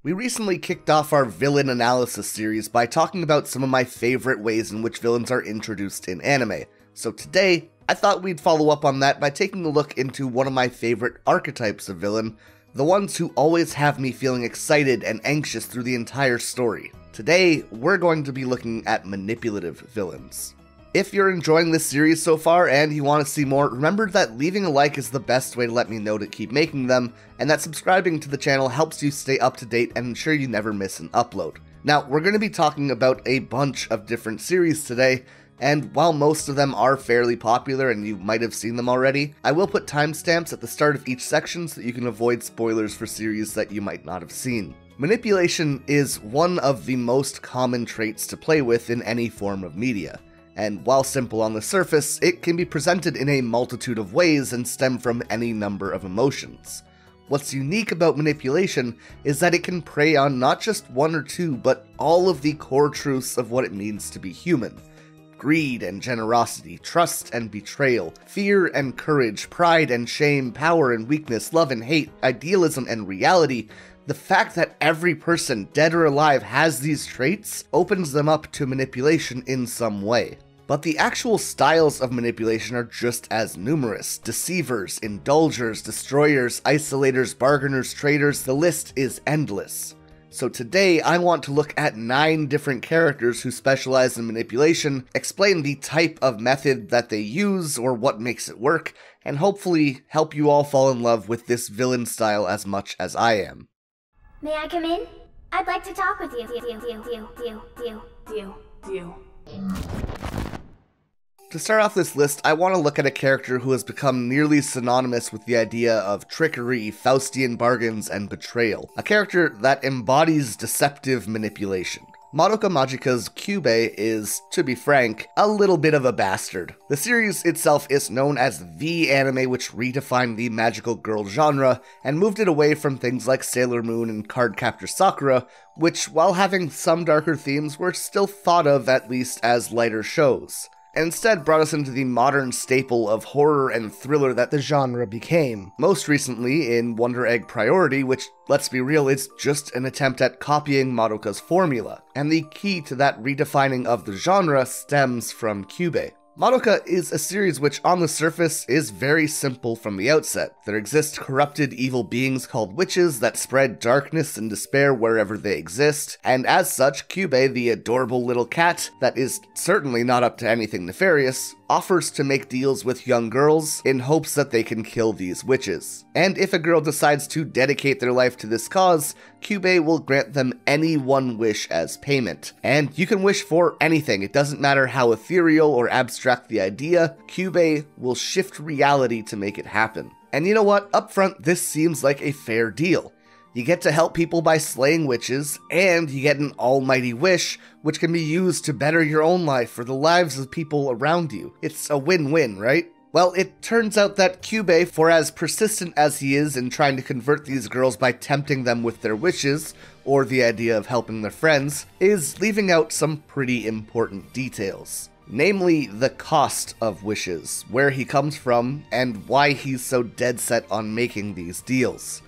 We recently kicked off our villain analysis series by talking about some of my favorite ways in which villains are introduced in anime. So today, I thought we'd follow up on that by taking a look into one of my favorite archetypes of villain, the ones who always have me feeling excited and anxious through the entire story. Today, we're going to be looking at manipulative villains. If you're enjoying this series so far and you want to see more, remember that leaving a like is the best way to let me know to keep making them, and that subscribing to the channel helps you stay up to date and ensure you never miss an upload. Now, we're going to be talking about a bunch of different series today, and while most of them are fairly popular and you might have seen them already, I will put timestamps at the start of each section so that you can avoid spoilers for series that you might not have seen. Manipulation is one of the most common traits to play with in any form of media. And while simple on the surface, it can be presented in a multitude of ways and stem from any number of emotions. What's unique about manipulation is that it can prey on not just one or two, but all of the core truths of what it means to be human. Greed and generosity, trust and betrayal, fear and courage, pride and shame, power and weakness, love and hate, idealism and reality. The fact that every person, dead or alive, has these traits opens them up to manipulation in some way. But the actual styles of manipulation are just as numerous. Deceivers, indulgers, destroyers, isolators, bargainers, traitors, the list is endless. So today, I want to look at 9 different characters who specialize in manipulation, explain the type of method that they use or what makes it work, and hopefully help you all fall in love with this villain style as much as I am. May I come in? I'd like to talk with you. To start off this list, I want to look at a character who has become nearly synonymous with the idea of trickery, Faustian bargains, and betrayal. A character that embodies deceptive manipulation. Madoka Magica's Kyubey is, to be frank, a little bit of a bastard. The series itself is known as the anime which redefined the magical girl genre and moved it away from things like Sailor Moon and Cardcaptor Sakura, which, while having some darker themes, were still thought of at least as lighter shows, and instead brought us into the modern staple of horror and thriller that the genre became. Most recently in Wonder Egg Priority, which, let's be real, is just an attempt at copying Madoka's formula, and the key to that redefining of the genre stems from Kyubey. Madoka is a series which, on the surface, is very simple from the outset. There exist corrupted evil beings called witches that spread darkness and despair wherever they exist, and as such, Kyubey, the adorable little cat that is certainly not up to anything nefarious, offers to make deals with young girls in hopes that they can kill these witches. And if a girl decides to dedicate their life to this cause, Kyubey will grant them any one wish as payment. And you can wish for anything, it doesn't matter how ethereal or abstract the idea, Kyubey will shift reality to make it happen. And you know what? Up front, this seems like a fair deal. You get to help people by slaying witches, and you get an almighty wish, which can be used to better your own life or the lives of people around you. It's a win-win, right? Well, it turns out that Kyubey, for as persistent as he is in trying to convert these girls by tempting them with their wishes, or the idea of helping their friends, is leaving out some pretty important details. Namely, the cost of wishes, where he comes from, and why he's so dead set on making these deals.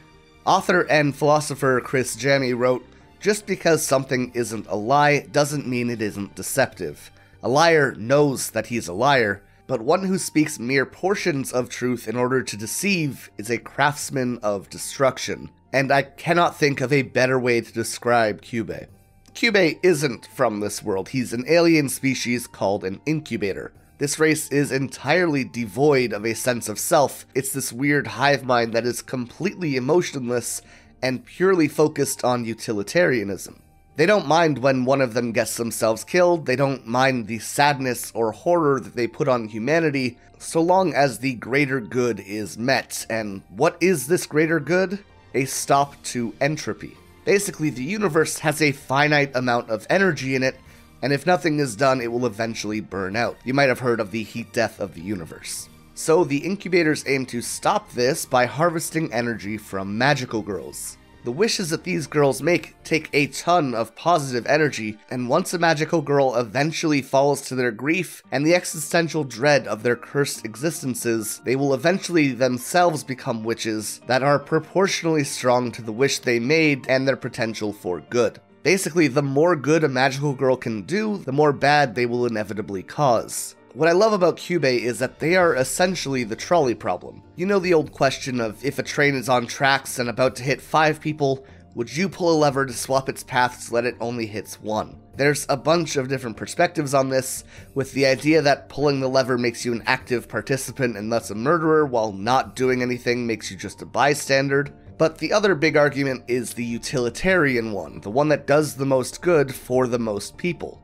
Author and philosopher Chris Jami wrote, "Just because something isn't a lie doesn't mean it isn't deceptive. A liar knows that he's a liar, but one who speaks mere portions of truth in order to deceive is a craftsman of destruction." And I cannot think of a better way to describe Kyubey. Kyubey isn't from this world. He's an alien species called an incubator. This race is entirely devoid of a sense of self. It's this weird hive mind that is completely emotionless and purely focused on utilitarianism. They don't mind when one of them gets themselves killed, they don't mind the sadness or horror that they put on humanity, so long as the greater good is met. And what is this greater good? A stop to entropy. Basically, the universe has a finite amount of energy in it, and if nothing is done, it will eventually burn out. You might have heard of the heat death of the universe. So the incubators aim to stop this by harvesting energy from magical girls. The wishes that these girls make take a ton of positive energy, and once a magical girl eventually falls to their grief and the existential dread of their cursed existences, they will eventually themselves become witches that are proportionally strong to the wish they made and their potential for good. Basically, the more good a magical girl can do, the more bad they will inevitably cause. What I love about Kyubey is that they are essentially the trolley problem. You know the old question of if a train is on tracks and about to hit 5 people, would you pull a lever to swap its path so that it only hits 1? There's a bunch of different perspectives on this, with the idea that pulling the lever makes you an active participant and thus a murderer, while not doing anything makes you just a bystander. But the other big argument is the utilitarian one, the one that does the most good for the most people.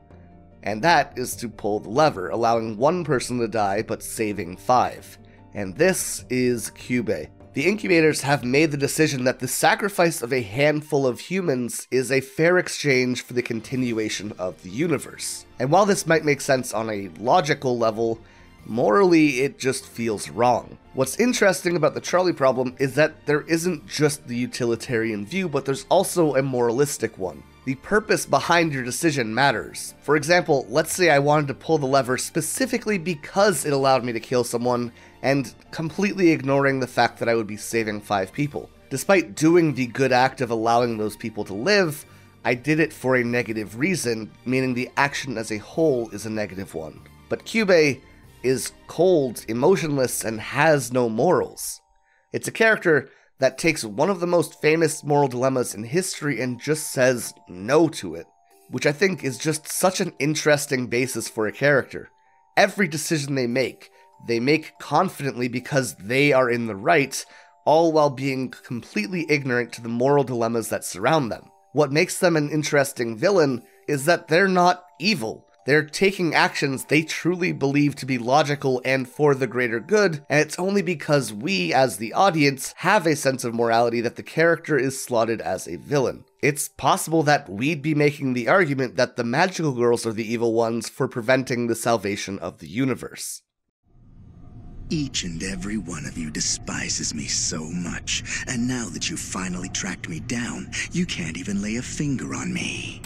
And that is to pull the lever, allowing 1 person to die but saving 5. And this is Kyubey. The incubators have made the decision that the sacrifice of a handful of humans is a fair exchange for the continuation of the universe. And while this might make sense on a logical level, morally it just feels wrong. What's interesting about the trolley problem is that there isn't just the utilitarian view, but there's also a moralistic one. The purpose behind your decision matters. For example, let's say I wanted to pull the lever specifically because it allowed me to kill someone, and completely ignoring the fact that I would be saving 5 people. Despite doing the good act of allowing those people to live, I did it for a negative reason, meaning the action as a whole is a negative one. But Kyubey is cold, emotionless, and has no morals. It's a character that takes one of the most famous moral dilemmas in history and just says no to it, which I think is just such an interesting basis for a character. Every decision they make confidently because they are in the right, all while being completely ignorant to the moral dilemmas that surround them. What makes them an interesting villain is that they're not evil. They're taking actions they truly believe to be logical and for the greater good, and it's only because we, as the audience, have a sense of morality that the character is slotted as a villain. It's possible that we'd be making the argument that the magical girls are the evil ones for preventing the salvation of the universe. Each and every one of you despises me so much, and now that you've finally tracked me down, you can't even lay a finger on me.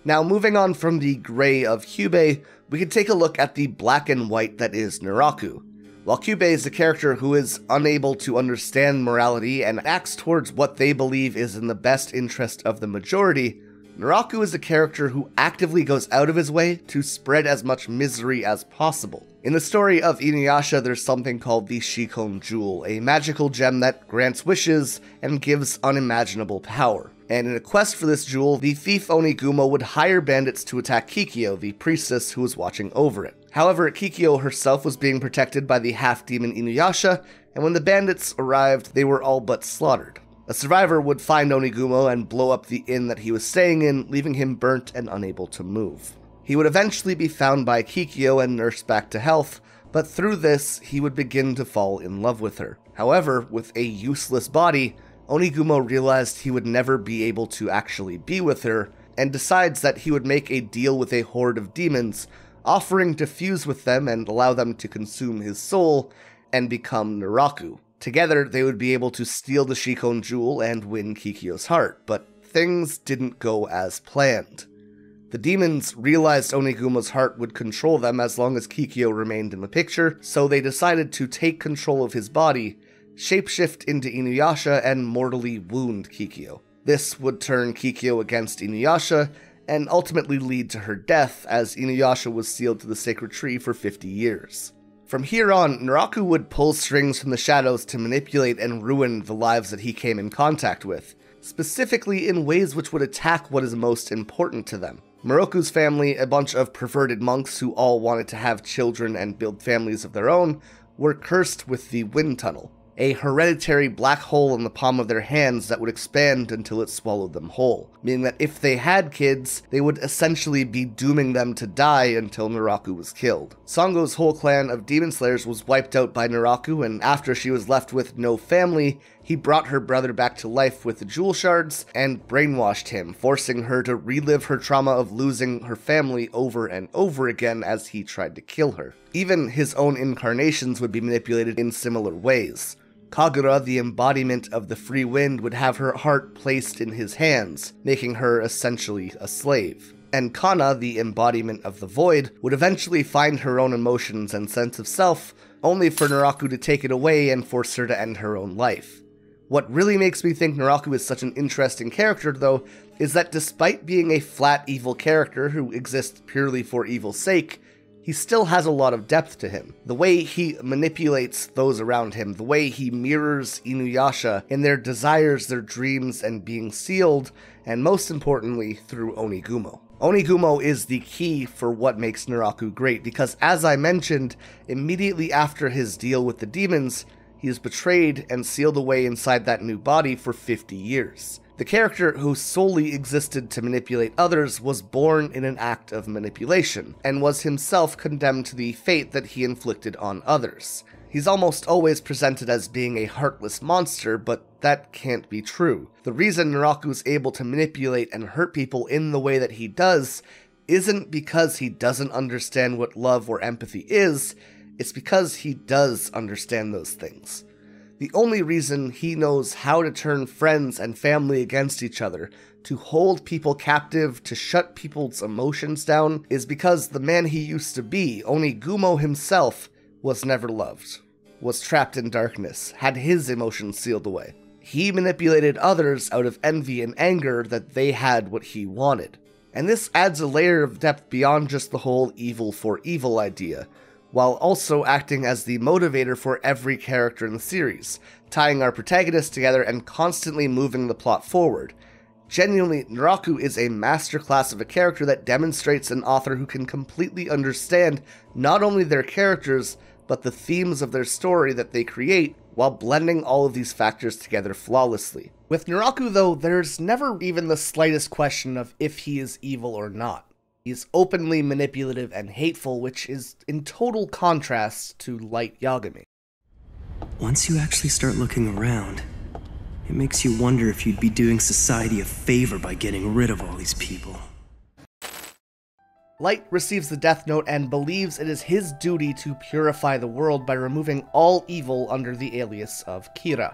Now, moving on from the gray of Kyubey, we can take a look at the black and white that is Naraku. While Kyubey is a character who is unable to understand morality and acts towards what they believe is in the best interest of the majority, Naraku is a character who actively goes out of his way to spread as much misery as possible. In the story of Inuyasha, there's something called the Shikon Jewel, a magical gem that grants wishes and gives unimaginable power. And in a quest for this jewel, the thief Onigumo would hire bandits to attack Kikyo, the priestess who was watching over it. However, Kikyo herself was being protected by the half-demon Inuyasha, and when the bandits arrived, they were all but slaughtered. A survivor would find Onigumo and blow up the inn that he was staying in, leaving him burnt and unable to move. He would eventually be found by Kikyo and nursed back to health, but through this, he would begin to fall in love with her. However, with a useless body, Onigumo realized he would never be able to actually be with her, and decides that he would make a deal with a horde of demons, offering to fuse with them and allow them to consume his soul and become Naraku. Together, they would be able to steal the Shikon Jewel and win Kikyo's heart, but things didn't go as planned. The demons realized Onigumo's heart would control them as long as Kikyo remained in the picture, so they decided to take control of his body, shapeshift into Inuyasha, and mortally wound Kikyo. This would turn Kikyo against Inuyasha, and ultimately lead to her death, as Inuyasha was sealed to the sacred tree for 50 years. From here on, Naraku would pull strings from the shadows to manipulate and ruin the lives that he came in contact with, specifically in ways which would attack what is most important to them. Moroku's family, a bunch of perverted monks who all wanted to have children and build families of their own, were cursed with the Wind Tunnel, a hereditary black hole in the palm of their hands that would expand until it swallowed them whole, meaning that if they had kids, they would essentially be dooming them to die until Naraku was killed. Sango's whole clan of demon slayers was wiped out by Naraku, and after she was left with no family, he brought her brother back to life with the jewel shards and brainwashed him, forcing her to relive her trauma of losing her family over and over again as he tried to kill her. Even his own incarnations would be manipulated in similar ways. Kagura, the embodiment of the free wind, would have her heart placed in his hands, making her essentially a slave. And Kana, the embodiment of the void, would eventually find her own emotions and sense of self, only for Naraku to take it away and force her to end her own life. What really makes me think Naraku is such an interesting character, though, is that despite being a flat evil character who exists purely for evil's sake, he still has a lot of depth to him. The way he manipulates those around him, the way he mirrors Inuyasha in their desires, their dreams, and being sealed, and most importantly, through Onigumo. Onigumo is the key for what makes Naraku great, because as I mentioned, immediately after his deal with the demons, he is betrayed and sealed away inside that new body for 50 years. The character who solely existed to manipulate others was born in an act of manipulation, and was himself condemned to the fate that he inflicted on others. He's almost always presented as being a heartless monster, but that can't be true. The reason Naraku's able to manipulate and hurt people in the way that he does isn't because he doesn't understand what love or empathy is, it's because he does understand those things. The only reason he knows how to turn friends and family against each other, to hold people captive, to shut people's emotions down, is because the man he used to be, Onigumo himself, was never loved, was trapped in darkness, had his emotions sealed away. He manipulated others out of envy and anger that they had what he wanted. And this adds a layer of depth beyond just the whole evil for evil idea, while also acting as the motivator for every character in the series, tying our protagonists together and constantly moving the plot forward. Genuinely, Naraku is a masterclass of a character that demonstrates an author who can completely understand not only their characters, but the themes of their story that they create, while blending all of these factors together flawlessly. With Naraku, though, there's never even the slightest question of if he is evil or not. He's openly manipulative and hateful, which is in total contrast to Light Yagami. Once you actually start looking around, it makes you wonder if you'd be doing society a favor by getting rid of all these people. Light receives the Death Note and believes it is his duty to purify the world by removing all evil under the alias of Kira,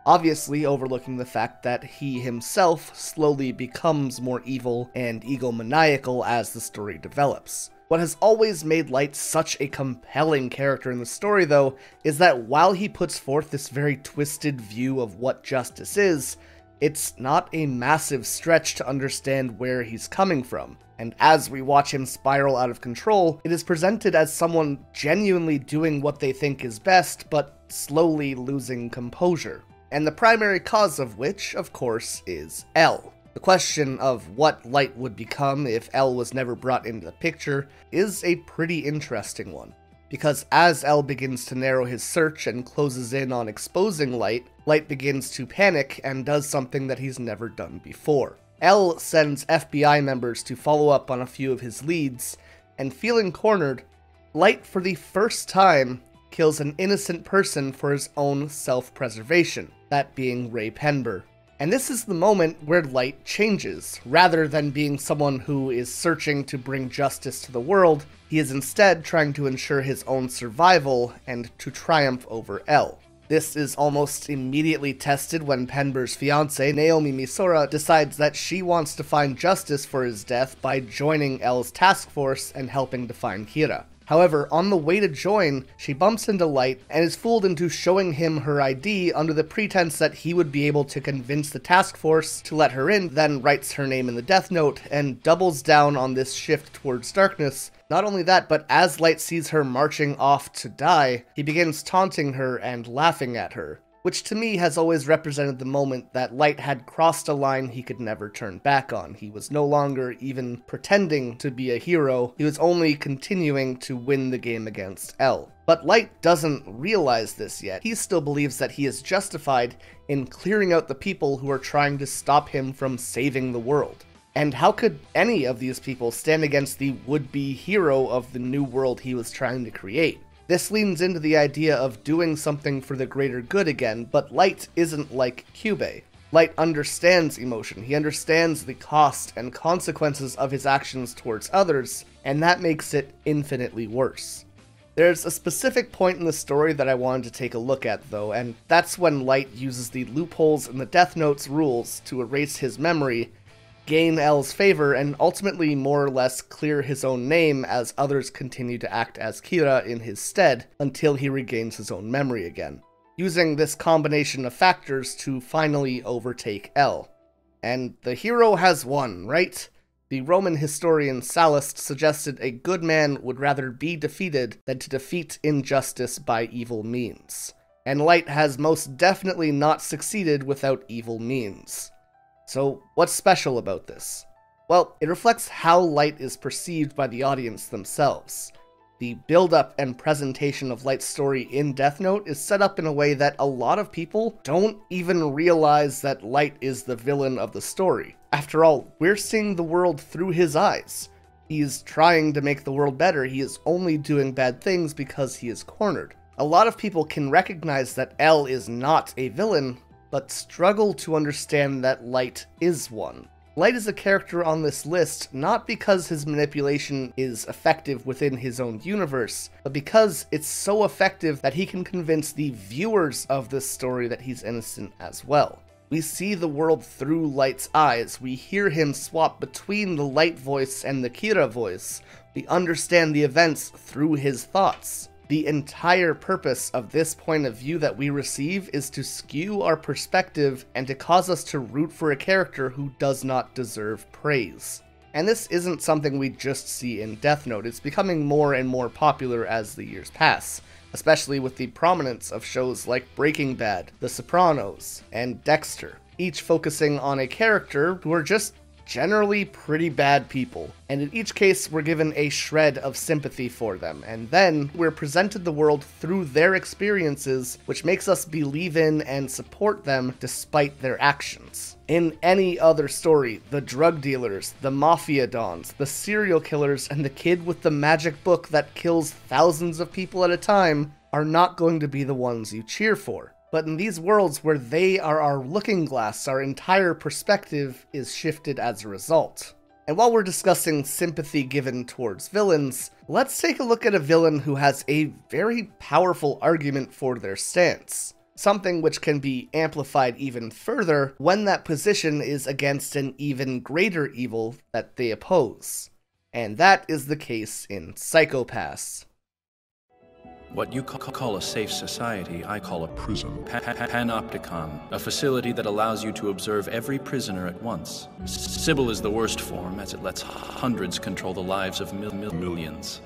obviously overlooking the fact that he himself slowly becomes more evil and egomaniacal as the story develops. What has always made Light such a compelling character in the story, though, is that while he puts forth this very twisted view of what justice is, it's not a massive stretch to understand where he's coming from. And as we watch him spiral out of control, it is presented as someone genuinely doing what they think is best, but slowly losing composure. And the primary cause of which, of course, is L. The question of what Light would become if L was never brought into the picture is a pretty interesting one. Because as L begins to narrow his search and closes in on exposing Light, Light begins to panic and does something that he's never done before. L sends FBI members to follow up on a few of his leads, and feeling cornered, Light for the first time kills an innocent person for his own self-preservation, that being Ray Penber. And this is the moment where Light changes. Rather than being someone who is searching to bring justice to the world, he is instead trying to ensure his own survival and to triumph over L. This is almost immediately tested when Penber's fiancée, Naomi Misora, decides that she wants to find justice for his death by joining L's task force and helping to find Kira. However, on the way to join, she bumps into Light and is fooled into showing him her ID under the pretense that he would be able to convince the task force to let her in, then writes her name in the Death Note and doubles down on this shift towards darkness. Not only that, but as Light sees her marching off to die, he begins taunting her and laughing at her, which to me has always represented the moment that Light had crossed a line he could never turn back on. He was no longer even pretending to be a hero, he was only continuing to win the game against L. But Light doesn't realize this yet. He still believes that he is justified in clearing out the people who are trying to stop him from saving the world. And how could any of these people stand against the would-be hero of the new world he was trying to create? This leans into the idea of doing something for the greater good again, but Light isn't like Kyubey. Light understands emotion, he understands the cost and consequences of his actions towards others, and that makes it infinitely worse. There's a specific point in the story that I wanted to take a look at, though, and that's when Light uses the loopholes in the Death Note's rules to erase his memory, gain L's favor, and ultimately more or less clear his own name as others continue to act as Kira in his stead until he regains his own memory again, using this combination of factors to finally overtake L. And the hero has won, right? The Roman historian Sallust suggested a good man would rather be defeated than to defeat injustice by evil means. And Light has most definitely not succeeded without evil means. So what's special about this? Well, it reflects how Light is perceived by the audience themselves. The build-up and presentation of Light's story in Death Note is set up in a way that a lot of people don't even realize that Light is the villain of the story. After all, we're seeing the world through his eyes. He's trying to make the world better, he is only doing bad things because he is cornered. A lot of people can recognize that L is not a villain, but struggle to understand that Light is one. Light is a character on this list not because his manipulation is effective within his own universe, but because it's so effective that he can convince the viewers of this story that he's innocent as well. We see the world through Light's eyes, we hear him swap between the Light voice and the Kira voice, we understand the events through his thoughts. The entire purpose of this point of view that we receive is to skew our perspective and to cause us to root for a character who does not deserve praise. And this isn't something we just see in Death Note, it's becoming more and more popular as the years pass, especially with the prominence of shows like Breaking Bad, The Sopranos, and Dexter, each focusing on a character who are just generally pretty bad people, and in each case we're given a shred of sympathy for them, and then we're presented the world through their experiences, which makes us believe in and support them despite their actions. In any other story, the drug dealers, the mafia dons, the serial killers, and the kid with the magic book that kills thousands of people at a time are not going to be the ones you cheer for. But in these worlds where they are our looking glass, our entire perspective is shifted as a result. And while we're discussing sympathy given towards villains, let's take a look at a villain who has a very powerful argument for their stance. Something which can be amplified even further when that position is against an even greater evil that they oppose. And that is the case in Psycho-Pass. What you call a safe society, I call a prison. Panopticon, a facility that allows you to observe every prisoner at once. Sybil is the worst form, as it lets hundreds control the lives of millions.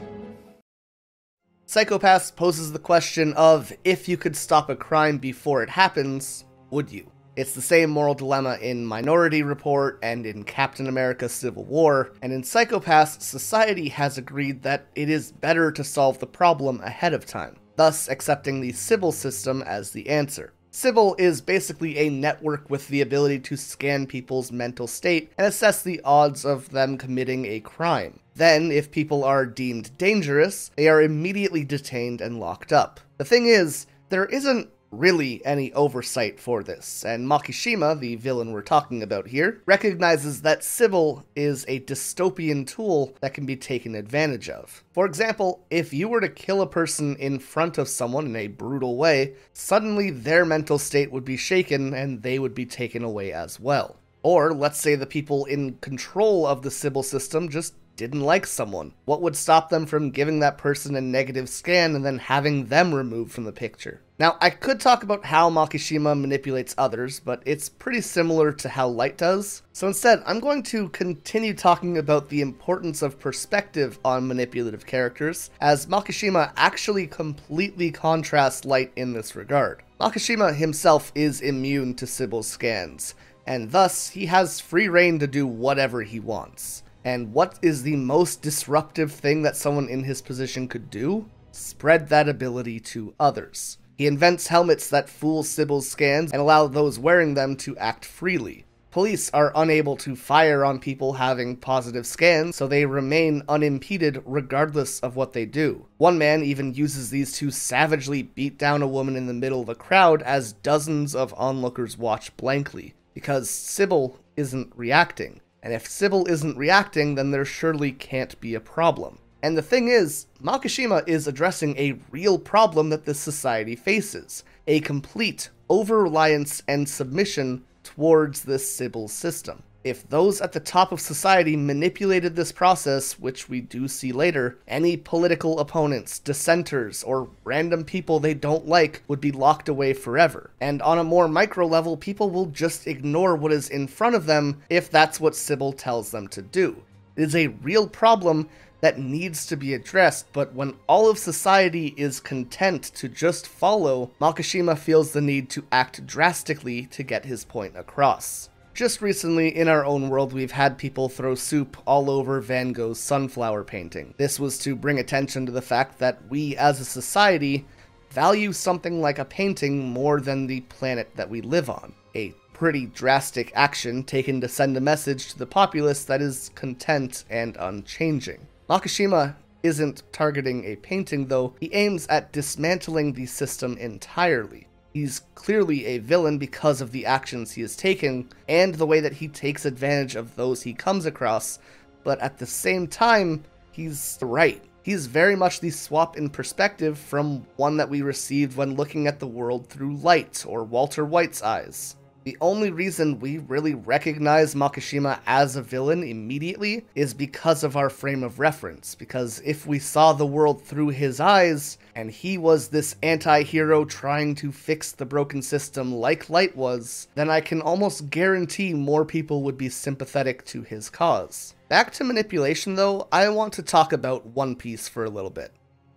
Psycho-Pass poses the question of, if you could stop a crime before it happens, would you? It's the same moral dilemma in Minority Report and in Captain America Civil War, and in Psycho-Pass, society has agreed that it is better to solve the problem ahead of time, thus accepting the Sybil system as the answer. Sybil is basically a network with the ability to scan people's mental state and assess the odds of them committing a crime. Then, if people are deemed dangerous, they are immediately detained and locked up. The thing is, there isn't really any oversight for this, and Makishima, the villain we're talking about here, recognizes that Sybil is a dystopian tool that can be taken advantage of. For example, if you were to kill a person in front of someone in a brutal way, suddenly their mental state would be shaken and they would be taken away as well. Or let's say the people in control of the Sybil system just didn't like someone. What would stop them from giving that person a negative scan and then having them removed from the picture? Now, I could talk about how Makishima manipulates others, but it's pretty similar to how Light does. So instead, I'm going to continue talking about the importance of perspective on manipulative characters, as Makishima actually completely contrasts Light in this regard. Makishima himself is immune to Sybil's scans, and thus he has free reign to do whatever he wants. And what is the most disruptive thing that someone in his position could do? Spread that ability to others. He invents helmets that fool Sybil's scans and allow those wearing them to act freely. Police are unable to fire on people having positive scans, so they remain unimpeded regardless of what they do. One man even uses these to savagely beat down a woman in the middle of a crowd as dozens of onlookers watch blankly, because Sybil isn't reacting. And if Sybil isn't reacting, then there surely can't be a problem. And the thing is, Makishima is addressing a real problem that this society faces, a complete over-reliance and submission towards this Sibyl system. If those at the top of society manipulated this process, which we do see later, any political opponents, dissenters, or random people they don't like would be locked away forever. And on a more micro level, people will just ignore what is in front of them if that's what Sibyl tells them to do. It is a real problem that needs to be addressed, but when all of society is content to just follow, Makishima feels the need to act drastically to get his point across. Just recently, in our own world, we've had people throw soup all over Van Gogh's sunflower painting. This was to bring attention to the fact that we, as a society, value something like a painting more than the planet that we live on. A pretty drastic action taken to send a message to the populace that is content and unchanging. Makishima isn't targeting a painting, though. He aims at dismantling the system entirely. He's clearly a villain because of the actions he has taken and the way that he takes advantage of those he comes across, but at the same time, he's right. He's very much the swap in perspective from one that we received when looking at the world through Light or Walter White's eyes. The only reason we really recognize Makishima as a villain immediately is because of our frame of reference, because if we saw the world through his eyes, and he was this anti-hero trying to fix the broken system like Light was, then I can almost guarantee more people would be sympathetic to his cause. Back to manipulation though, I want to talk about One Piece for a little bit.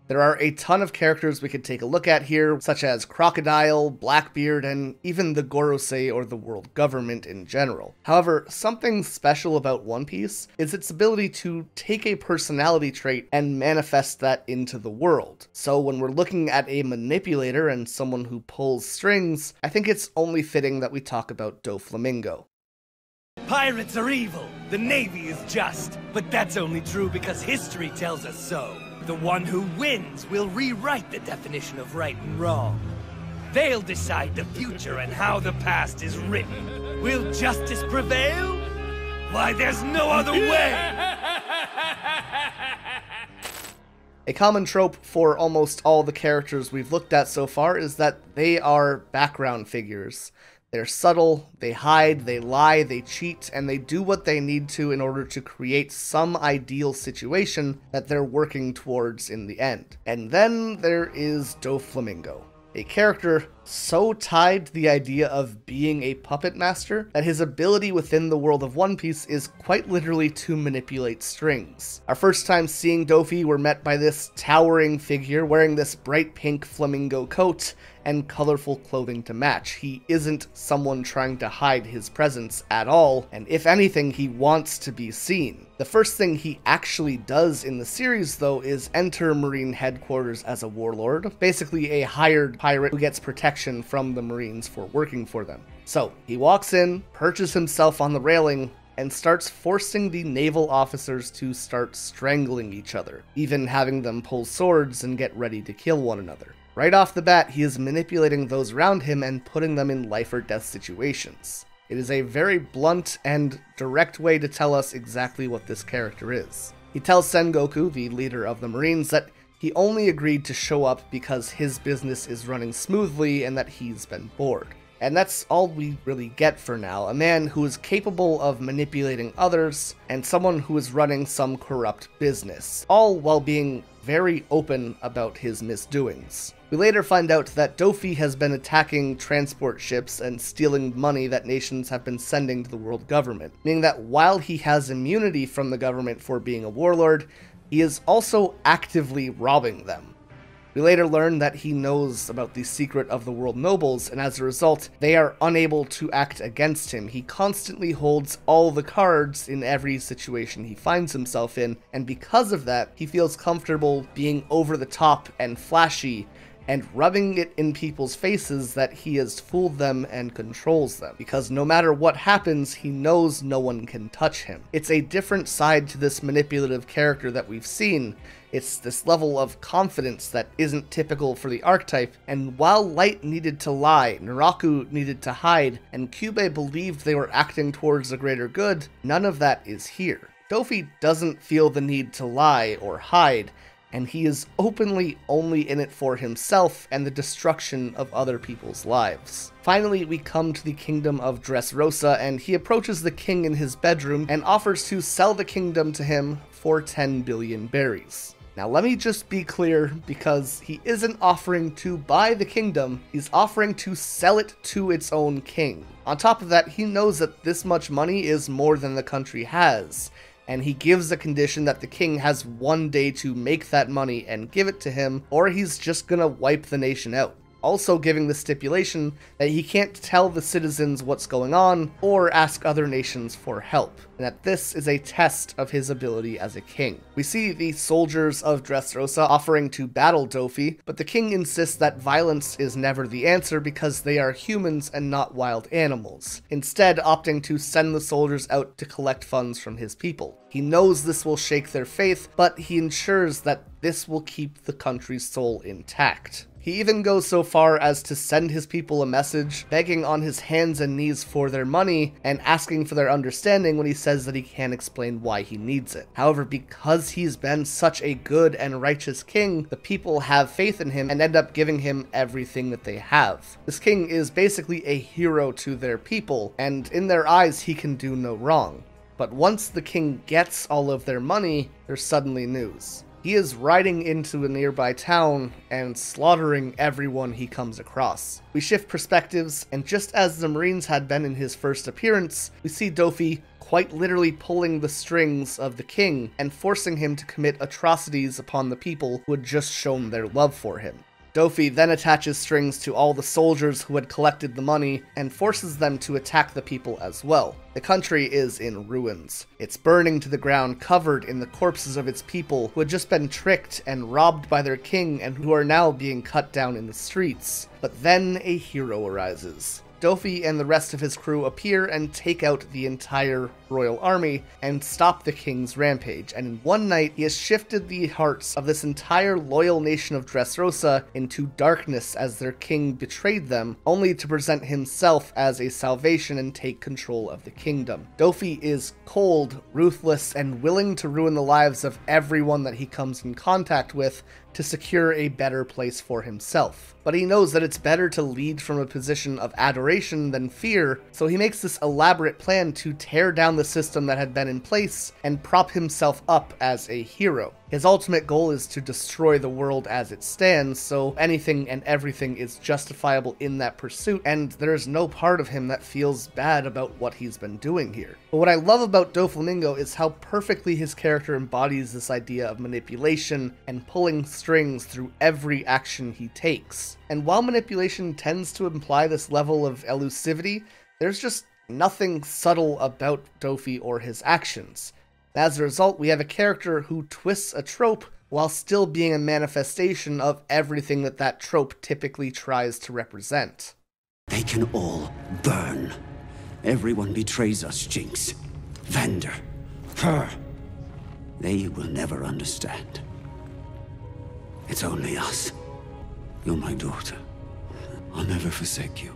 There are a ton of characters we could take a look at here, such as Crocodile, Blackbeard, and even the Gorosei or the world government in general. However, something special about One Piece is its ability to take a personality trait and manifest that into the world. So when we're looking at a manipulator and someone who pulls strings, I think it's only fitting that we talk about Doflamingo. Pirates are evil, the Navy is just, but that's only true because history tells us so. The one who wins will rewrite the definition of right and wrong. They'll decide the future and how the past is written. Will justice prevail? Why, there's no other way! A common trope for almost all the characters we've looked at so far is that they are background figures. They're subtle, they hide, they lie, they cheat, and they do what they need to in order to create some ideal situation that they're working towards in the end. And then there is Doflamingo, a character so tied to the idea of being a puppet master that his ability within the world of One Piece is quite literally to manipulate strings. Our first time seeing Dofi, we're met by this towering figure wearing this bright pink flamingo coat and colorful clothing to match. He isn't someone trying to hide his presence at all, and if anything, he wants to be seen. The first thing he actually does in the series, though, is enter Marine headquarters as a warlord, basically a hired pirate who gets protection from the Marines for working for them. So, he walks in, perches himself on the railing, and starts forcing the naval officers to start strangling each other, even having them pull swords and get ready to kill one another. Right off the bat, he is manipulating those around him and putting them in life or death situations. It is a very blunt and direct way to tell us exactly what this character is. He tells Sengoku, the leader of the Marines, that he only agreed to show up because his business is running smoothly and that he's been bored. And that's all we really get for now, a man who is capable of manipulating others and someone who is running some corrupt business, all while being very open about his misdoings. We later find out that Dofi has been attacking transport ships and stealing money that nations have been sending to the world government, meaning that while he has immunity from the government for being a warlord, he is also actively robbing them. We later learn that he knows about the secret of the world nobles, and as a result, they are unable to act against him. He constantly holds all the cards in every situation he finds himself in, and because of that, he feels comfortable being over the top and flashy, and rubbing it in people's faces that he has fooled them and controls them, because no matter what happens, he knows no one can touch him. It's a different side to this manipulative character that we've seen. It's this level of confidence that isn't typical for the archetype, and while Light needed to lie, Naraku needed to hide, and Kyubey believed they were acting towards the greater good, none of that is here. Dofi doesn't feel the need to lie or hide, and he is openly only in it for himself and the destruction of other people's lives. Finally, we come to the kingdom of Dressrosa, and he approaches the king in his bedroom and offers to sell the kingdom to him for 10 billion berries. Now let me just be clear, because he isn't offering to buy the kingdom, he's offering to sell it to its own king. On top of that, he knows that this much money is more than the country has, and he gives a condition that the king has one day to make that money and give it to him, or he's just gonna wipe the nation out. Also giving the stipulation that he can't tell the citizens what's going on or ask other nations for help, and that this is a test of his ability as a king. We see the soldiers of Dressrosa offering to battle Dofi, but the king insists that violence is never the answer because they are humans and not wild animals, instead opting to send the soldiers out to collect funds from his people. He knows this will shake their faith, but he ensures that this will keep the country's soul intact. He even goes so far as to send his people a message, begging on his hands and knees for their money, and asking for their understanding when he says that he can't explain why he needs it. However, because he's been such a good and righteous king, the people have faith in him and end up giving him everything that they have. This king is basically a hero to their people, and in their eyes he can do no wrong. But once the king gets all of their money, there's suddenly news. He is riding into a nearby town and slaughtering everyone he comes across. We shift perspectives, and just as the Marines had been in his first appearance, we see Dofi quite literally pulling the strings of the king and forcing him to commit atrocities upon the people who had just shown their love for him. Dofi then attaches strings to all the soldiers who had collected the money and forces them to attack the people as well. The country is in ruins. It's burning to the ground, covered in the corpses of its people who had just been tricked and robbed by their king and who are now being cut down in the streets. But then a hero arises. Dofi and the rest of his crew appear and take out the entire royal army and stop the king's rampage, and in one night he has shifted the hearts of this entire loyal nation of Dressrosa into darkness as their king betrayed them, only to present himself as a salvation and take control of the kingdom. Dofi is cold, ruthless, and willing to ruin the lives of everyone that he comes in contact with to secure a better place for himself. But he knows that it's better to lead from a position of adoration than fear, so he makes this elaborate plan to tear down the system that had been in place and prop himself up as a hero. His ultimate goal is to destroy the world as it stands, so anything and everything is justifiable in that pursuit, and there is no part of him that feels bad about what he's been doing here. But what I love about Doflamingo is how perfectly his character embodies this idea of manipulation and pulling strings through every action he takes. And while manipulation tends to imply this level of elusivity, there's just nothing subtle about Dofi or his actions. As a result, we have a character who twists a trope while still being a manifestation of everything that that trope typically tries to represent. They can all burn. Everyone betrays us, Jinx. Vander. Her. They will never understand. It's only us. You're my daughter. I'll never forsake you.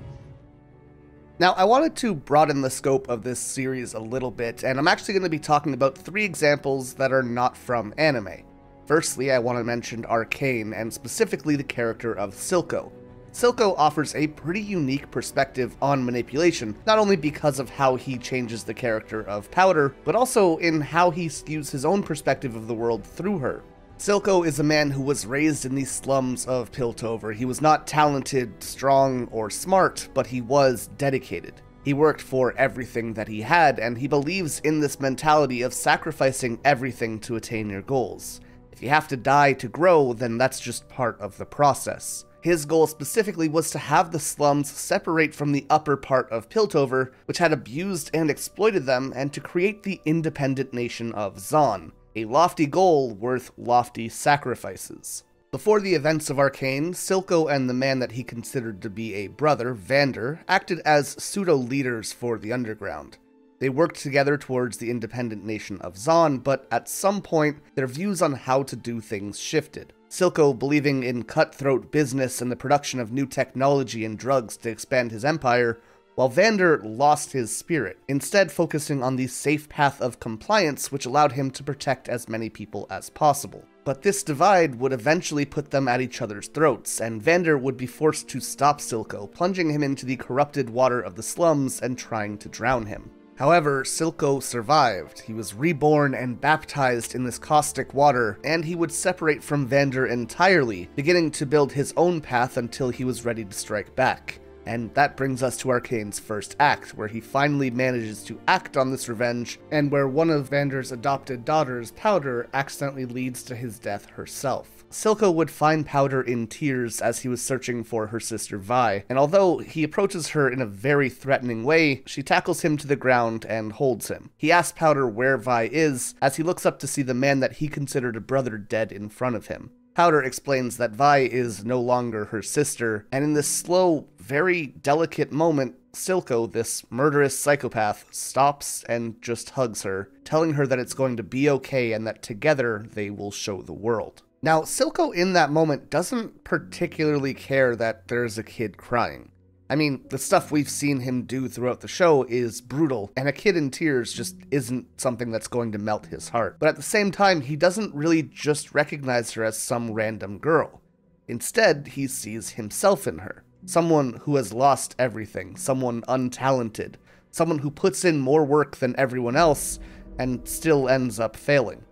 Now, I wanted to broaden the scope of this series a little bit, and I'm actually going to be talking about 3 examples that are not from anime. Firstly, I want to mention Arcane, and specifically the character of Silco. Silco offers a pretty unique perspective on manipulation, not only because of how he changes the character of Powder, but also in how he skews his own perspective of the world through her. Silco is a man who was raised in the slums of Piltover. He was not talented, strong, or smart, but he was dedicated. He worked for everything that he had, and he believes in this mentality of sacrificing everything to attain your goals. If you have to die to grow, then that's just part of the process. His goal specifically was to have the slums separate from the upper part of Piltover, which had abused and exploited them, and to create the independent nation of Zon. A lofty goal worth lofty sacrifices. Before the events of Arcane, Silco and the man that he considered to be a brother, Vander, acted as pseudo-leaders for the underground. They worked together towards the independent nation of Zon, but at some point, their views on how to do things shifted. Silco, believing in cutthroat business and the production of new technology and drugs to expand his empire, while Vander lost his spirit, instead focusing on the safe path of compliance which allowed him to protect as many people as possible. But this divide would eventually put them at each other's throats, and Vander would be forced to stop Silco, plunging him into the corrupted water of the slums and trying to drown him. However, Silco survived. He was reborn and baptized in this caustic water, and he would separate from Vander entirely, beginning to build his own path until he was ready to strike back. And that brings us to Arcane's first act, where he finally manages to act on this revenge, and where one of Vander's adopted daughters, Powder, accidentally leads to his death herself. Silco would find Powder in tears as he was searching for her sister Vi, and although he approaches her in a very threatening way, she tackles him to the ground and holds him. He asks Powder where Vi is, as he looks up to see the man that he considered a brother dead in front of him. Powder explains that Vi is no longer her sister, and in this slow, very delicate moment, Silco, this murderous psychopath, stops and just hugs her, telling her that it's going to be okay and that together they will show the world. Now, Silco in that moment doesn't particularly care that there's a kid crying. I mean, the stuff we've seen him do throughout the show is brutal, and a kid in tears just isn't something that's going to melt his heart. But at the same time, he doesn't really just recognize her as some random girl. Instead, he sees himself in her. Someone who has lost everything, someone untalented, someone who puts in more work than everyone else and still ends up failing.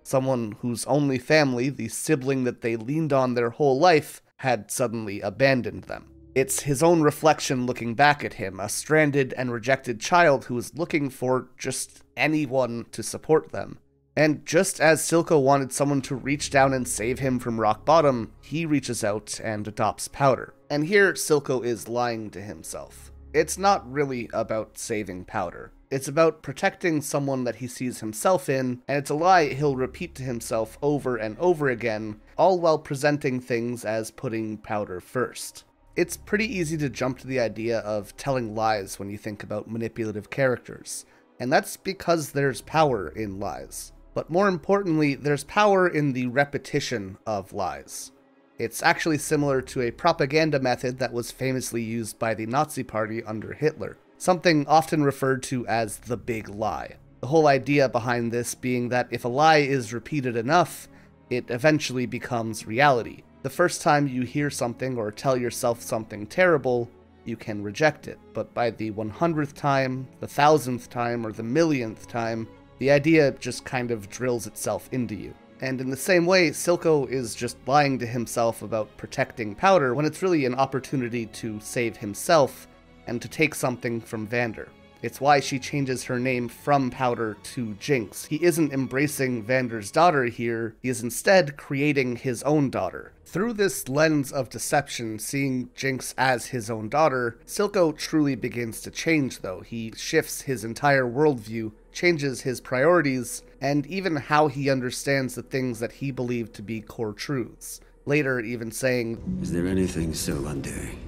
Someone whose only family, the sibling that they leaned on their whole life, had suddenly abandoned them. It's his own reflection looking back at him, a stranded and rejected child who is looking for just anyone to support them. And just as Silco wanted someone to reach down and save him from rock bottom, he reaches out and adopts Powder. And here, Silco is lying to himself. It's not really about saving Powder. It's about protecting someone that he sees himself in, and it's a lie he'll repeat to himself over and over again, all while presenting things as putting Powder first. It's pretty easy to jump to the idea of telling lies when you think about manipulative characters, and that's because there's power in lies. But more importantly, there's power in the repetition of lies. It's actually similar to a propaganda method that was famously used by the Nazi Party under Hitler, something often referred to as the big lie. The whole idea behind this being that if a lie is repeated enough, it eventually becomes reality. The first time you hear something or tell yourself something terrible, you can reject it. But by the 100th time, the 1000th time, or the millionth time, the idea just kind of drills itself into you. And in the same way, Silco is just lying to himself about protecting Powder when it's really an opportunity to save himself and to take something from Vander. It's why she changes her name from Powder to Jinx. He isn't embracing Vander's daughter here, he is instead creating his own daughter. Through this lens of deception, seeing Jinx as his own daughter, Silco truly begins to change though. He shifts his entire worldview, changes his priorities, and even how he understands the things that he believed to be core truths. Later even saying, "Is there anything so endearing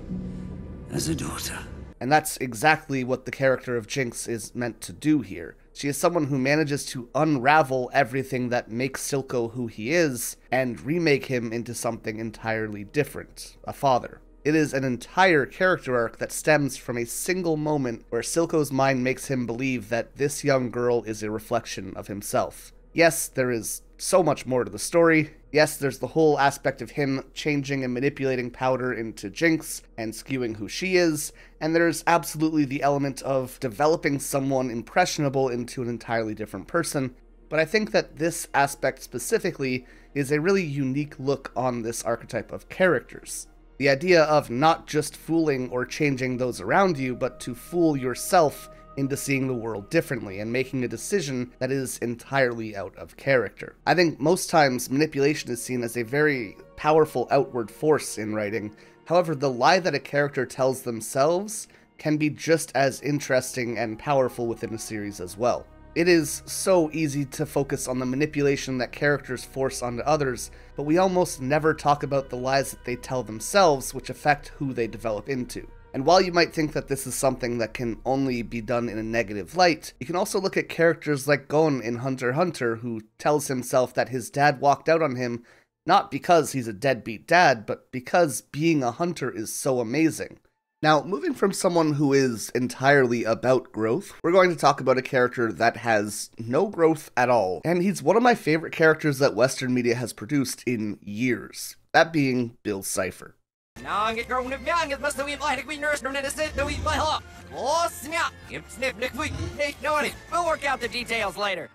as a daughter?" And that's exactly what the character of Jinx is meant to do here. She is someone who manages to unravel everything that makes Silco who he is, and remake him into something entirely different, a father. It is an entire character arc that stems from a single moment where Silco's mind makes him believe that this young girl is a reflection of himself. Yes, there is so much more to the story. Yes, there's the whole aspect of him changing and manipulating Powder into Jinx and skewing who she is, and there's absolutely the element of developing someone impressionable into an entirely different person, but I think that this aspect specifically is a really unique look on this archetype of characters. The idea of not just fooling or changing those around you, but to fool yourself into seeing the world differently and making a decision that is entirely out of character. I think most times manipulation is seen as a very powerful outward force in writing. However, the lie that a character tells themselves can be just as interesting and powerful within a series as well. It is so easy to focus on the manipulation that characters force onto others, but we almost never talk about the lies that they tell themselves, which affect who they develop into. And while you might think that this is something that can only be done in a negative light, you can also look at characters like Gon in Hunter x Hunter, who tells himself that his dad walked out on him not because he's a deadbeat dad, but because being a hunter is so amazing. Now, moving from someone who is entirely about growth, we're going to talk about a character that has no growth at all, and he's one of my favorite characters that Western media has produced in years, that being Bill Cypher. We'll work out the details later.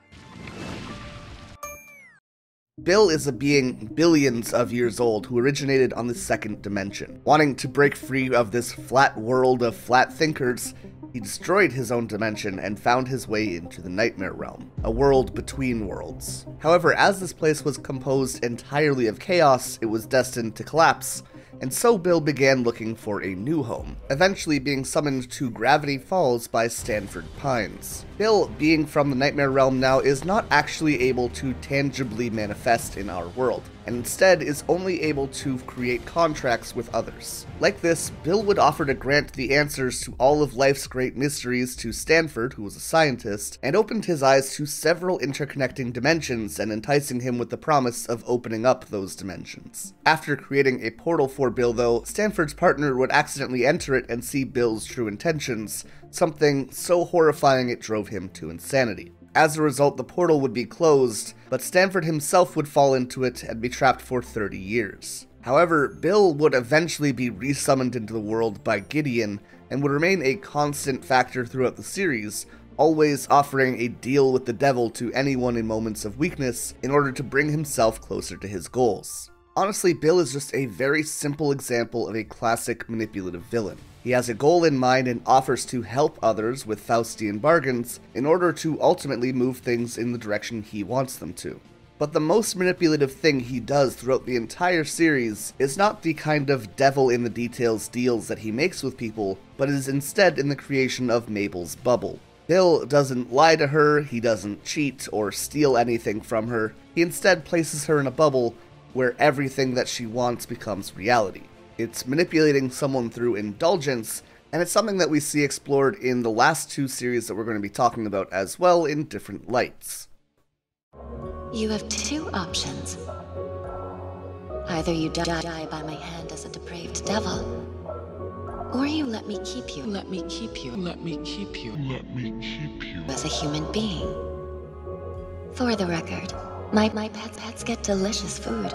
Bill is a being billions of years old who originated on the second dimension. Wanting to break free of this flat world of flat thinkers, he destroyed his own dimension and found his way into the Nightmare Realm, a world between worlds. However, as this place was composed entirely of chaos, it was destined to collapse, and so Bill began looking for a new home, eventually being summoned to Gravity Falls by Stanford Pines. Bill, being from the Nightmare Realm now, is not actually able to tangibly manifest in our world, and instead is only able to create contracts with others. Like this, Bill would offer to grant the answers to all of life's great mysteries to Stanford, who was a scientist, and opened his eyes to several interconnecting dimensions and enticing him with the promise of opening up those dimensions. After creating a portal for Bill, though, Stanford's partner would accidentally enter it and see Bill's true intentions, something so horrifying it drove him to insanity. As a result, the portal would be closed, but Stanford himself would fall into it and be trapped for 30 years. However, Bill would eventually be resummoned into the world by Gideon and would remain a constant factor throughout the series, always offering a deal with the devil to anyone in moments of weakness in order to bring himself closer to his goals. Honestly, Bill is just a very simple example of a classic manipulative villain. He has a goal in mind and offers to help others with Faustian bargains in order to ultimately move things in the direction he wants them to. But the most manipulative thing he does throughout the entire series is not the kind of devil in the details deals that he makes with people, but is instead in the creation of Mabel's bubble. Bill doesn't lie to her, he doesn't cheat or steal anything from her, he instead places her in a bubble where everything that she wants becomes reality. It's manipulating someone through indulgence, and it's something that we see explored in the last two series that we're going to be talking about as well in different lights. You have two options. Either you die by my hand as a depraved devil, or you let me keep you. Let me keep you. Let me keep you. Let me keep you. As a human being. For the record, my pets get delicious food.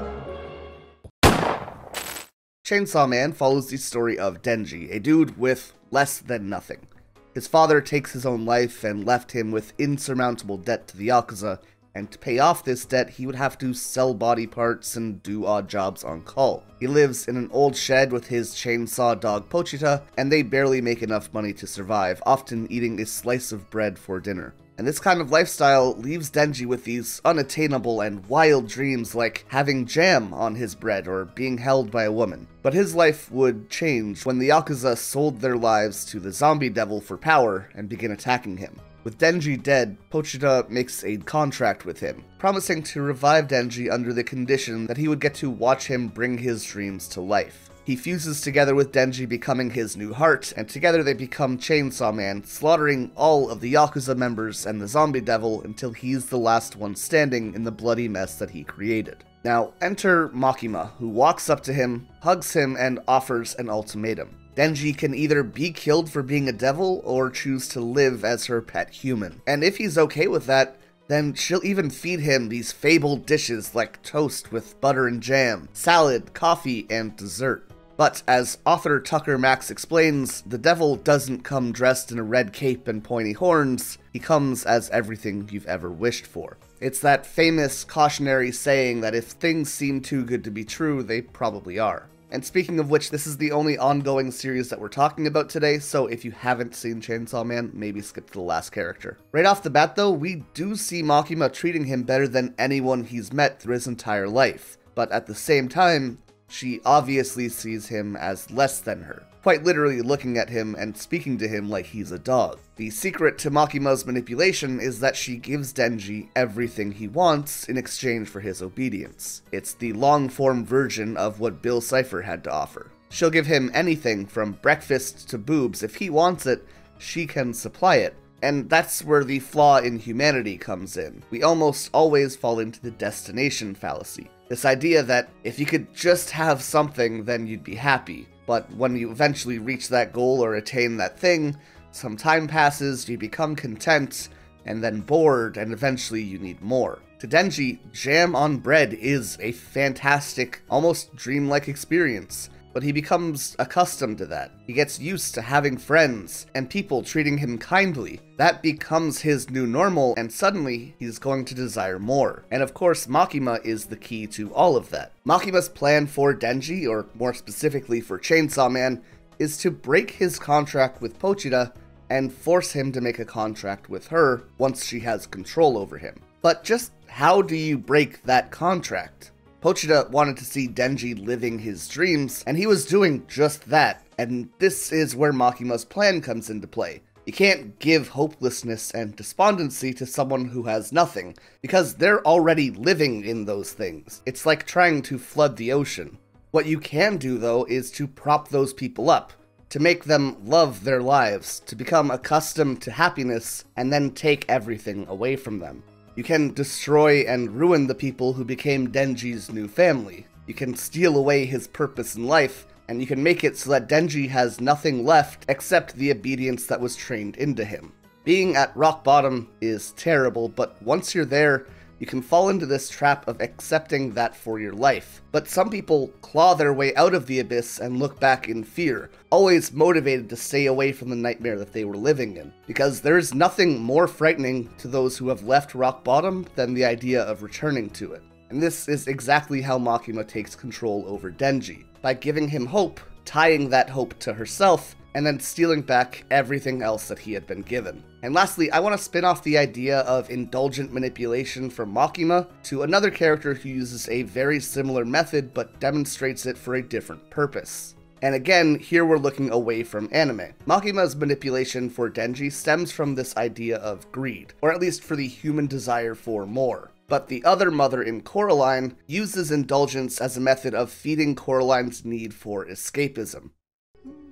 Chainsaw Man follows the story of Denji, a dude with less than nothing. His father takes his own life and left him with insurmountable debt to the Yakuza, and to pay off this debt he would have to sell body parts and do odd jobs on call. He lives in an old shed with his chainsaw dog Pochita, and they barely make enough money to survive, often eating a slice of bread for dinner. And this kind of lifestyle leaves Denji with these unattainable and wild dreams like having jam on his bread or being held by a woman. But his life would change when the Yakuza sold their lives to the zombie devil for power and begin attacking him. With Denji dead, Pochita makes a contract with him, promising to revive Denji under the condition that he would get to watch him bring his dreams to life. He fuses together with Denji, becoming his new heart, and together they become Chainsaw Man, slaughtering all of the Yakuza members and the zombie devil until he's the last one standing in the bloody mess that he created. Now, enter Makima, who walks up to him, hugs him, and offers an ultimatum. Denji can either be killed for being a devil, or choose to live as her pet human. And if he's okay with that, then she'll even feed him these fabled dishes like toast with butter and jam, salad, coffee, and dessert. But as author Tucker Max explains, the devil doesn't come dressed in a red cape and pointy horns, he comes as everything you've ever wished for. It's that famous cautionary saying that if things seem too good to be true, they probably are. And speaking of which, this is the only ongoing series that we're talking about today, so if you haven't seen Chainsaw Man, maybe skip to the last character. Right off the bat though, we do see Makima treating him better than anyone he's met through his entire life, but at the same time, she obviously sees him as less than her, quite literally looking at him and speaking to him like he's a dog. The secret to Makima's manipulation is that she gives Denji everything he wants in exchange for his obedience. It's the long-form version of what Bill Cypher had to offer. She'll give him anything from breakfast to boobs. If he wants it, she can supply it. And that's where the flaw in humanity comes in. We almost always fall into the destination fallacy. This idea that if you could just have something, then you'd be happy. But when you eventually reach that goal or attain that thing, some time passes, you become content, and then bored, and eventually you need more. To Denji, jam on bread is a fantastic, almost dreamlike experience, but he becomes accustomed to that. He gets used to having friends and people treating him kindly. That becomes his new normal, and suddenly he's going to desire more. And of course, Makima is the key to all of that. Makima's plan for Denji, or more specifically for Chainsaw Man, is to break his contract with Pochita and force him to make a contract with her once she has control over him. But just how do you break that contract? Pochita wanted to see Denji living his dreams, and he was doing just that, and this is where Makima's plan comes into play. You can't give hopelessness and despondency to someone who has nothing, because they're already living in those things. It's like trying to flood the ocean. What you can do, though, is to prop those people up, to make them love their lives, to become accustomed to happiness, and then take everything away from them. You can destroy and ruin the people who became Denji's new family. You can steal away his purpose in life, and you can make it so that Denji has nothing left except the obedience that was trained into him. Being at rock bottom is terrible, but once you're there, you can fall into this trap of accepting that for your life. But some people claw their way out of the abyss and look back in fear, always motivated to stay away from the nightmare that they were living in. Because there's nothing more frightening to those who have left rock bottom than the idea of returning to it. And this is exactly how Makima takes control over Denji, by giving him hope, tying that hope to herself, and then stealing back everything else that he had been given. And lastly, I want to spin off the idea of indulgent manipulation from Makima to another character who uses a very similar method but demonstrates it for a different purpose. And again, here we're looking away from anime. Makima's manipulation for Denji stems from this idea of greed, or at least for the human desire for more. But the other mother in Coraline uses indulgence as a method of feeding Coraline's need for escapism.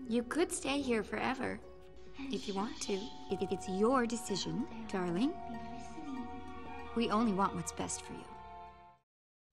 You could stay here forever, if you want to. It's your decision, darling. We only want what's best for you.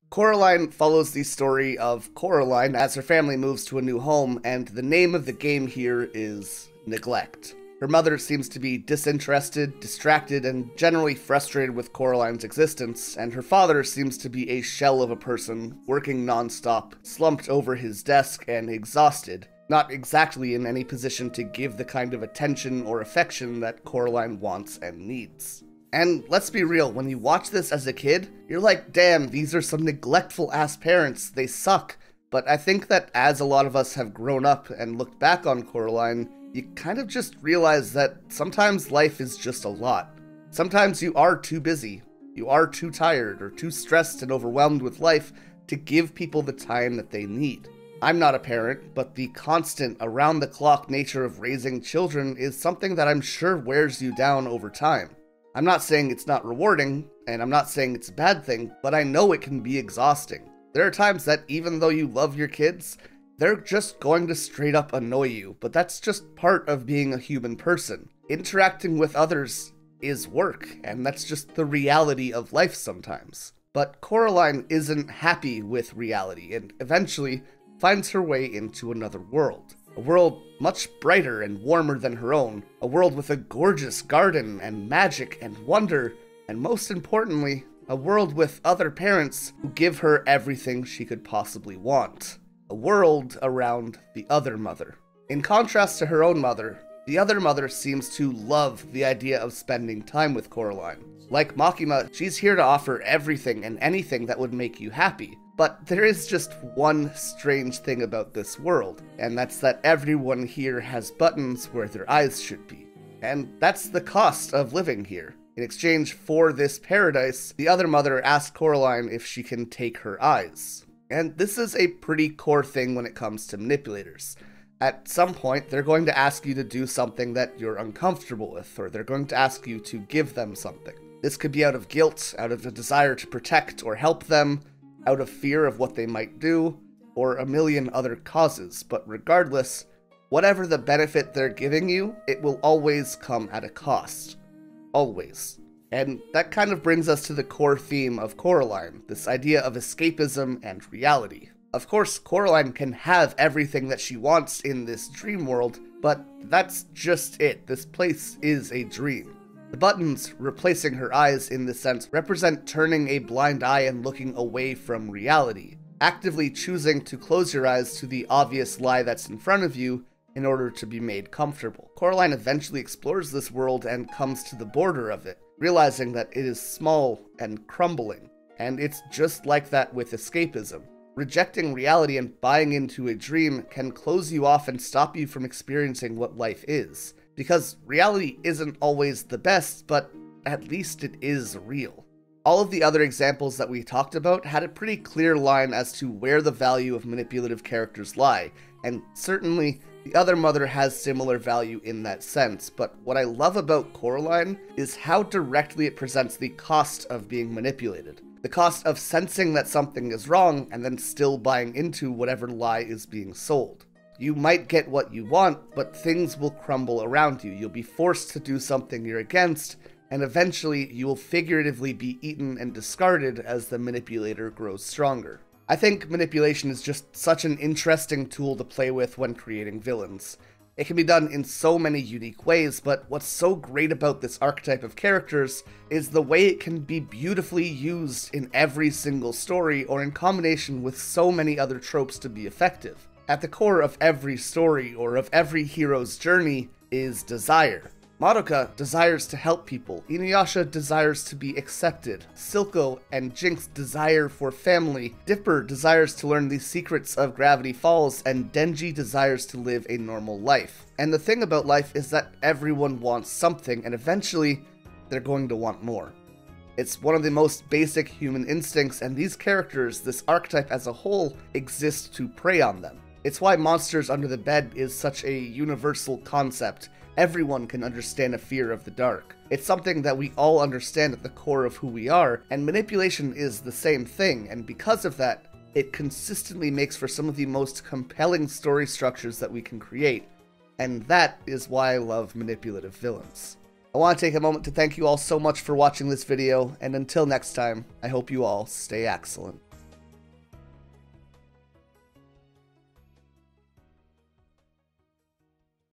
Coraline follows the story of Coraline as her family moves to a new home, and the name of the game here is neglect. Her mother seems to be disinterested, distracted, and generally frustrated with Coraline's existence, and her father seems to be a shell of a person, working non-stop, slumped over his desk and exhausted, not exactly in any position to give the kind of attention or affection that Coraline wants and needs. And let's be real, when you watch this as a kid, you're like, damn, these are some neglectful ass parents, they suck. But I think that as a lot of us have grown up and looked back on Coraline, you kind of just realize that sometimes life is just a lot. Sometimes you are too busy, you are too tired, or too stressed and overwhelmed with life to give people the time that they need. I'm not a parent, but the constant, around-the-clock nature of raising children is something that I'm sure wears you down over time. I'm not saying it's not rewarding, and I'm not saying it's a bad thing, but I know it can be exhausting. There are times that even though you love your kids, they're just going to straight up annoy you, but that's just part of being a human person. Interacting with others is work, and that's just the reality of life sometimes. But Coraline isn't happy with reality, and eventually finds her way into another world. A world much brighter and warmer than her own. A world with a gorgeous garden and magic and wonder. And most importantly, a world with other parents who give her everything she could possibly want. A world around the other mother. In contrast to her own mother, the other mother seems to love the idea of spending time with Coraline. Like Makima, she's here to offer everything and anything that would make you happy. But there is just one strange thing about this world, and that's that everyone here has buttons where their eyes should be. And that's the cost of living here. In exchange for this paradise, the other mother asks Coraline if she can take her eyes. And this is a pretty core thing when it comes to manipulators. At some point, they're going to ask you to do something that you're uncomfortable with, or they're going to ask you to give them something. This could be out of guilt, out of a desire to protect or help them, out of fear of what they might do, or a million other causes, but regardless, whatever the benefit they're giving you, it will always come at a cost. Always. And that kind of brings us to the core theme of Coraline, this idea of escapism and reality. Of course, Coraline can have everything that she wants in this dream world, but that's just it. This place is a dream. The buttons replacing her eyes in this sense represent turning a blind eye and looking away from reality, actively choosing to close your eyes to the obvious lie that's in front of you in order to be made comfortable. Coraline eventually explores this world and comes to the border of it, realizing that it is small and crumbling, and it's just like that with escapism. Rejecting reality and buying into a dream can close you off and stop you from experiencing what life is. Because reality isn't always the best, but at least it is real. All of the other examples that we talked about had a pretty clear line as to where the value of manipulative characters lie, and certainly the other mother has similar value in that sense, but what I love about Coraline is how directly it presents the cost of being manipulated. The cost of sensing that something is wrong and then still buying into whatever lie is being sold. You might get what you want, but things will crumble around you. You'll be forced to do something you're against, and eventually you will figuratively be eaten and discarded as the manipulator grows stronger. I think manipulation is just such an interesting tool to play with when creating villains. It can be done in so many unique ways, but what's so great about this archetype of characters is the way it can be beautifully used in every single story or in combination with so many other tropes to be effective. At the core of every story or of every hero's journey is desire. Madoka desires to help people, Inuyasha desires to be accepted, Silco and Jinx desire for family, Dipper desires to learn the secrets of Gravity Falls, and Denji desires to live a normal life. And the thing about life is that everyone wants something, and eventually, they're going to want more. It's one of the most basic human instincts, and these characters, this archetype as a whole, exist to prey on them. It's why Monsters Under the Bed is such a universal concept. Everyone can understand a fear of the dark. It's something that we all understand at the core of who we are, and manipulation is the same thing, and because of that, it consistently makes for some of the most compelling story structures that we can create, and that is why I love manipulative villains. I want to take a moment to thank you all so much for watching this video, and until next time, I hope you all stay excellent.